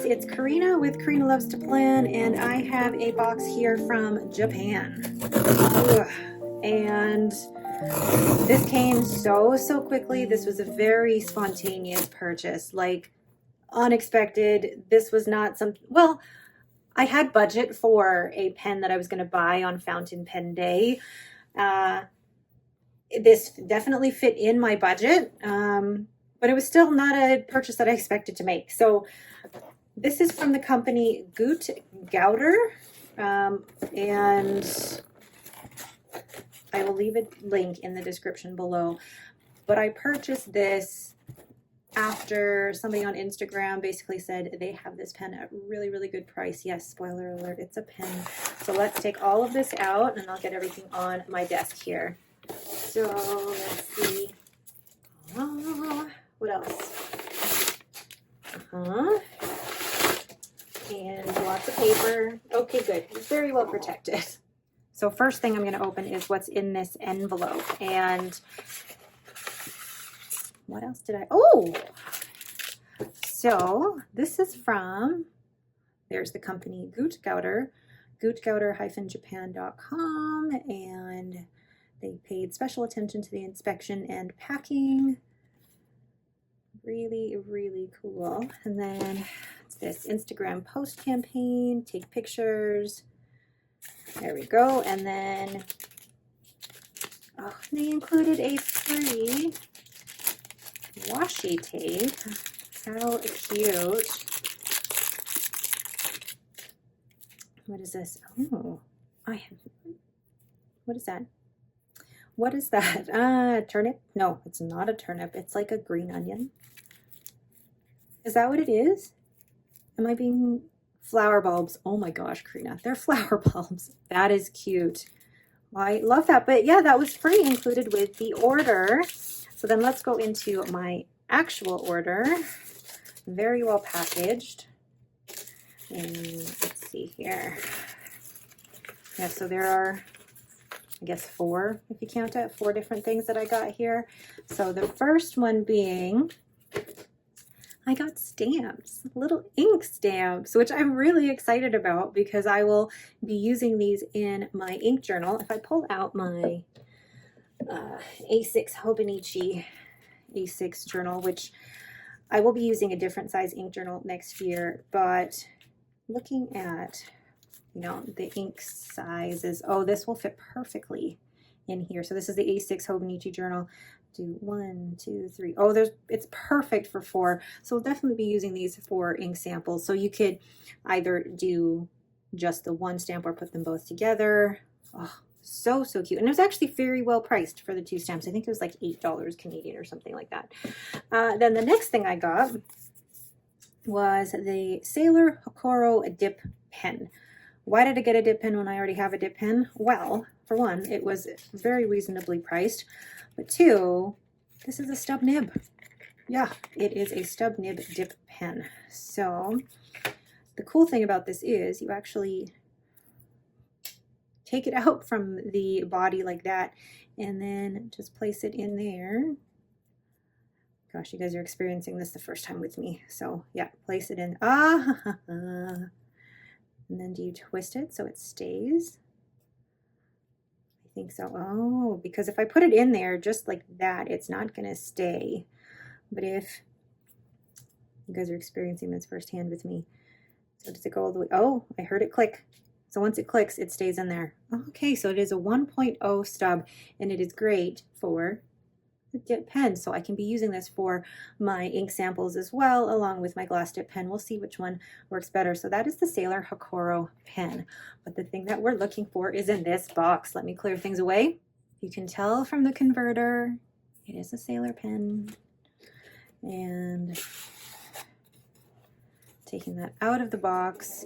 guys, it's Karina with Karina Loves to Plan, and I have a box here from Japan. Ugh. And this came so quickly. This was a very spontaneous purchase, like unexpected. This was not some, well, I had budget for a pen that I was going to buy on Fountain Pen Day. This definitely fit in my budget, but it was still not a purchase that I expected to make. So this is from the company Goot Gouter, and I will leave a link in the description below. But I purchased this after somebody on Instagram basically said they have this pen at a really good price. Yes, spoiler alert, it's a pen. So let's take all of this out and I'll get everything on my desk here. So let's see. What else? And lots of paper. Okay, good. It's very well protected. So first thing I'm going to open is what's in this envelope. And what else did I? Oh! So this is from, there's the company Goot Gouter, gootgouter-japan.com, and they paid special attention to the inspection and packing. Really cool. And then it's this Instagram post campaign, take pictures. There we go. And then they included a free washi tape. How cute. What is this? Oh, what is that? What is that? Turnip? No, it's not a turnip. It's like a green onion. Is that what it is? Am I being flower bulbs? Oh my gosh, Karina, they're flower bulbs. That is cute. I love that. But yeah, that was free included with the order. So then let's go into my actual order. Very well packaged. And let's see here. Yeah, so there are, I guess, 4, if you count it, 4 different things that I got here. So the first one being, I got stamps, little ink stamps, which I'm really excited about because I will be using these in my ink journal. If I pull out my A6 Hobonichi A6 journal, which I will be using a different size ink journal next year, but looking at, the ink sizes, oh, this will fit perfectly in here. So this is the A6 Hobonichi journal. Do 1, 2, 3. Oh, it's perfect for 4. So we'll definitely be using these for ink samples. So you could either do just the one stamp or put them both together. Oh, so cute. And it was actually very well priced for the 2 stamps. I think it was like $8 Canadian or something like that. Then the next thing I got was the Sailor Hocoro dip pen. Why did I get a dip pen when I already have a dip pen? Well, for one, it was very reasonably priced. But 2, this is a stub nib. Yeah, it is a stub nib dip pen. So the cool thing about this is you actually take it out from the body like that and then just place it in there. Gosh, you guys are experiencing this the first time with me. So yeah, place it in. And then do you twist it so it stays? I think so. Oh, because if I put it in there just like that, it's not going to stay. But if you guys are experiencing this firsthand with me, so does it go all the way? Oh, I heard it click. So once it clicks, it stays in there. Okay, so it is a 1.0 stub, and it is great for a dip pen. So I can be using this for my ink samples as well, along with my glass dip pen. We'll see which one works better. So that is the Sailor Hocoro pen. But the thing that we're looking for is in this box. Let me clear things away. You can tell from the converter, it is a Sailor pen. And taking that out of the box,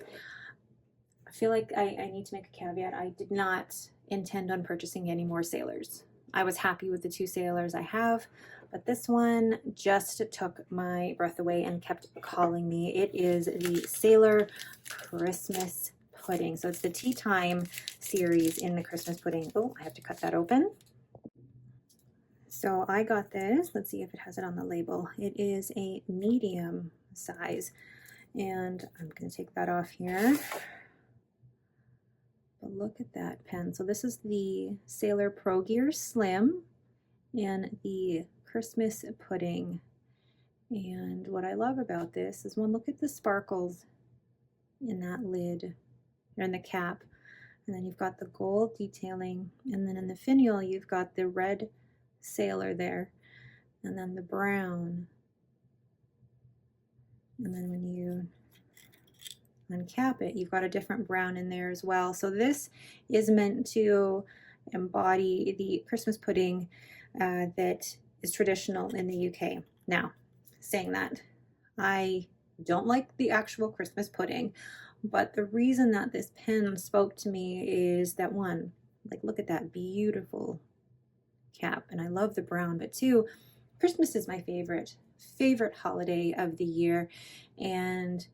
I feel like I need to make a caveat. I did not intend on purchasing any more Sailors. I was happy with the 2 Sailors I have, but this one just took my breath away and kept calling me. It is the Sailor Christmas Pudding. So it's the Tea Time series in the Christmas pudding. Oh, I have to cut that open. So I got this. Let's see if it has it on the label. It is a medium size. And I'm going to take that off here. But look at that pen. So this is the Sailor Pro Gear Slim and the Christmas Pudding. And what I love about this is, one, look at the sparkles in that lid, or in the cap. And then you've got the gold detailing. And then in the finial, you've got the red sailor there. And then the brown. And then when you uncap it, you've got a different brown in there as well. So this is meant to embody the Christmas pudding that is traditional in the UK. Now, saying that, I don't like the actual Christmas pudding, but the reason that this pen spoke to me is that, one, like, look at that beautiful cap, and I love the brown, but two, Christmas is my favorite holiday of the year. And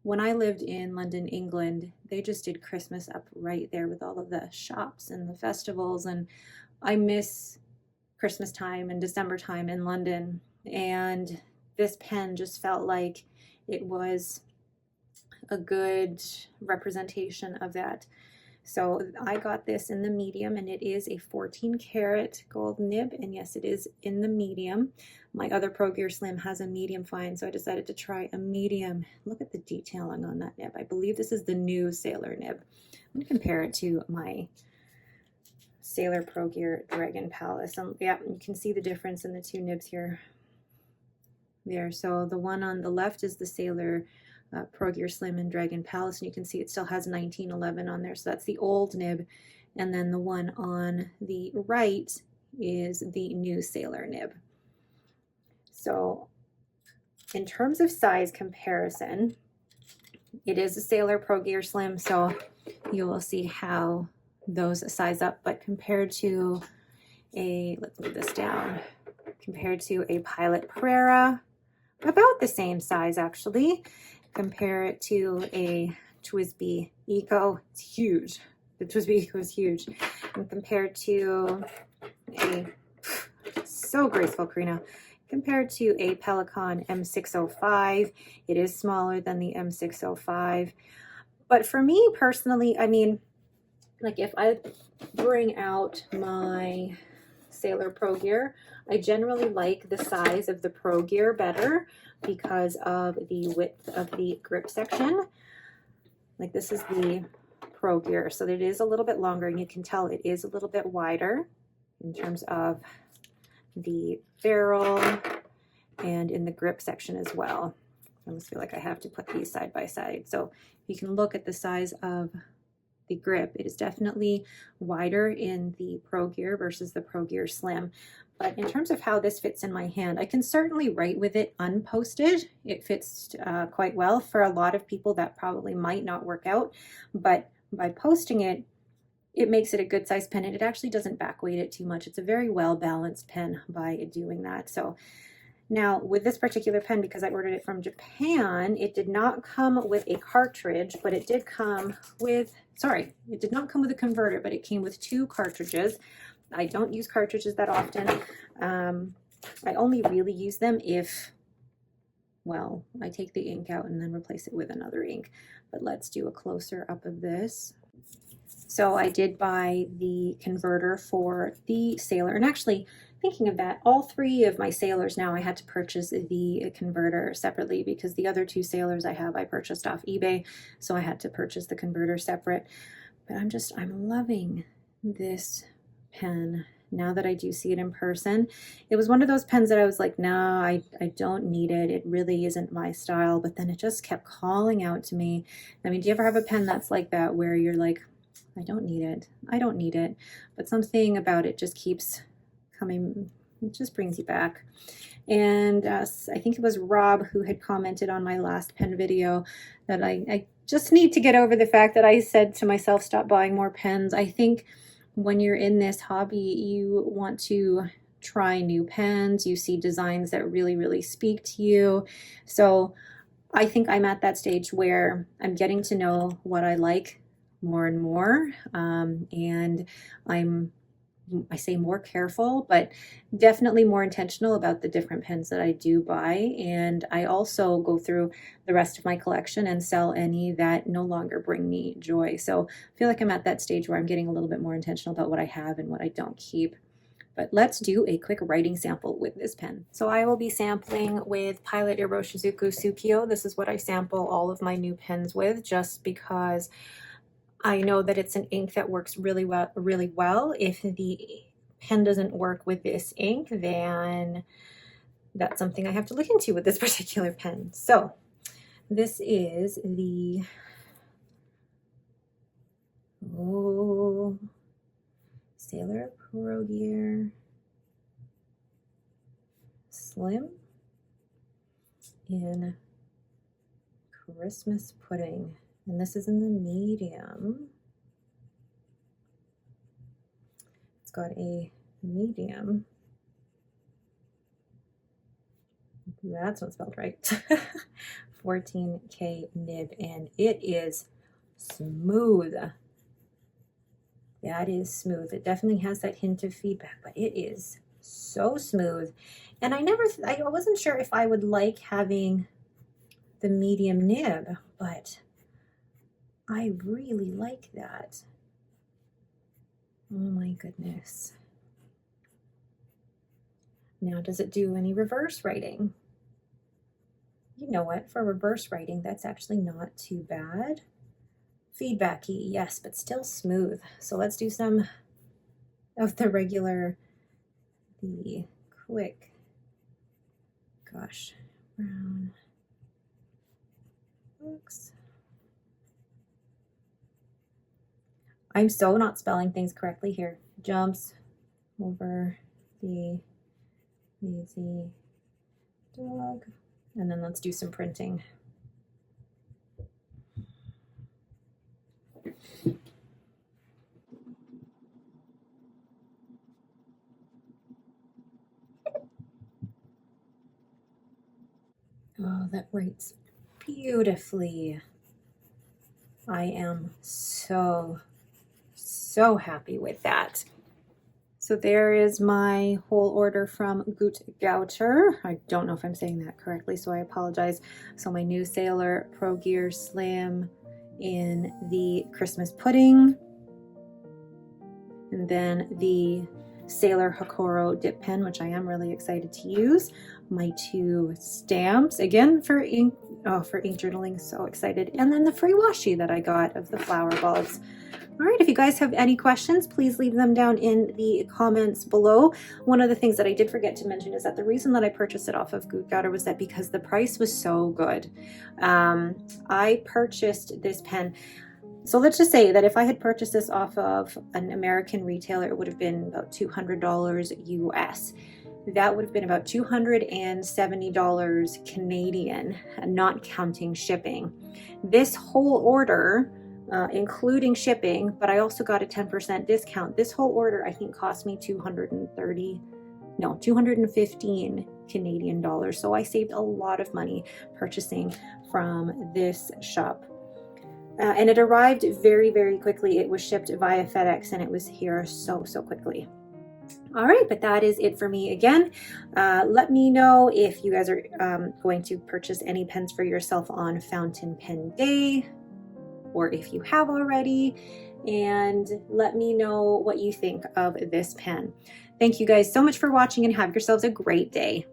when I lived in London, England, they just did Christmas up right there with all of the shops and the festivals. And I miss Christmas time and December time in London. And this pen just felt like it was a good representation of that. So I got this in the medium, and it is a 14 karat gold nib. And yes, it is in the medium. My other Pro Gear Slim has a medium fine, so I decided to try a medium. Look at the detailing on that nib. I believe this is the new Sailor nib. I'm going to compare it to my Sailor Pro Gear Dragon Palace. Yeah, you can see the difference in the two nibs here. There, so the one on the left is the Sailor Pro Gear Slim and Dragon Palace, and you can see it still has 1911 on there, so that's the old nib. And then the one on the right is the new Sailor nib. So in terms of size comparison, it is a Sailor Pro Gear Slim, so you will see how those size up, but compared to a, let's move this down, compared to a Pilot Prera, about the same size actually. Compare it to a TWSBI Eco, it's huge. The TWSBI Eco is huge. And compared to a, so graceful, Karina. Compared to a Pelican M605, it is smaller than the M605. But for me personally, I mean, like, if I bring out my Sailor Pro Gear, I generally like the size of the Pro Gear better because of the width of the grip section. Like, this is the Pro Gear, so it is a little bit longer, and you can tell it is a little bit wider in terms of the barrel and in the grip section as well. I almost feel like I have to put these side by side. So you can look at the size of the grip. It is definitely wider in the Pro Gear versus the Pro Gear Slim. But in terms of how this fits in my hand, I can certainly write with it unposted. It fits quite well. For a lot of people, that probably might not work out, but by posting it, it makes it a good size pen, and it actually doesn't backweight it too much. It's a very well balanced pen by doing that. So now with this particular pen, because I ordered it from Japan, it did not come with a cartridge, but it did come with, sorry, it did not come with a converter, but it came with 2 cartridges. I don't use cartridges that often. I only really use them if, well, I take the ink out and then replace it with another ink. But let's do a closer up of this. So I did buy the converter for the Sailor, and actually, thinking of that, all 3 of my Sailors now I had to purchase the converter separately, because the other 2 Sailors I have I purchased off eBay, so I had to purchase the converter separate. But I'm loving this pen now that I do see it in person. It was one of those pens that I was like, no, I don't need it. It really isn't my style. But then it just kept calling out to me. I mean, do you ever have a pen that's like that, where you're like, I don't need it. I don't need it. But something about it just keeps coming. It just brings you back. And I think it was Rob who had commented on my last pen video that I just need to get over the fact that I said to myself, stop buying more pens. I think when you're in this hobby, you want to try new pens. You see designs that really, really speak to you. So I think I'm at that stage where I'm getting to know what I like more and more. And I'm I say more careful, but definitely more intentional about the different pens that I do buy. And I also go through the rest of my collection and sell any that no longer bring me joy. So I feel like I'm at that stage where I'm getting a little bit more intentional about what I have and what I don't keep. But let's do a quick writing sample with this pen. So I will be sampling with Pilot Iroshizuku Tsukio. This is what I sample all of my new pens with, just because I know that it's an ink that works really well. If the pen doesn't work with this ink, then that's something I have to look into with this particular pen. So this is the Sailor Pro Gear Slim in Christmas Pudding. And this is in the medium. It's got a medium. That's not spelled right. 14K nib, and it is smooth. That is smooth. It definitely has that hint of feedback, but it is so smooth. And I wasn't sure if I would like having the medium nib, but I really like that. Oh my goodness. Now, does it do any reverse writing? You know what, for reverse writing, that's actually not too bad. Feedbacky, yes, but still smooth. So let's do some of the quick, brown books. I'm so not spelling things correctly here. Jumps over the lazy dog. And then let's do some printing. Oh, that writes beautifully. I am so happy with that. So there is my whole order from Gut Gouter. I don't know if I'm saying that correctly, so I apologize. So my new Sailor Pro Gear Slim in the Christmas Pudding. And then the Sailor Hocoro dip pen, which I am really excited to use. My 2 stamps, again for ink journaling, so excited. And then the free washi that I got of the flower bulbs. All right, if you guys have any questions, please leave them down in the comments below. One of the things that I did forget to mention is that the reason that I purchased it off of Gut Gouter was that because the price was so good. I purchased this pen. So let's just say that if I had purchased this off of an American retailer, it would have been about $200 US. That would have been about $270 Canadian, not counting shipping. This whole order, including shipping, but I also got a 10% discount. This whole order, I think, cost me 215 Canadian dollars. So I saved a lot of money purchasing from this shop. And it arrived very, very quickly. It was shipped via FedEx and it was here so quickly. All right, but that is it for me again. Let me know if you guys are going to purchase any pens for yourself on Fountain Pen Day, or if you have already, and let me know what you think of this pen. Thank you guys so much for watching and have yourselves a great day.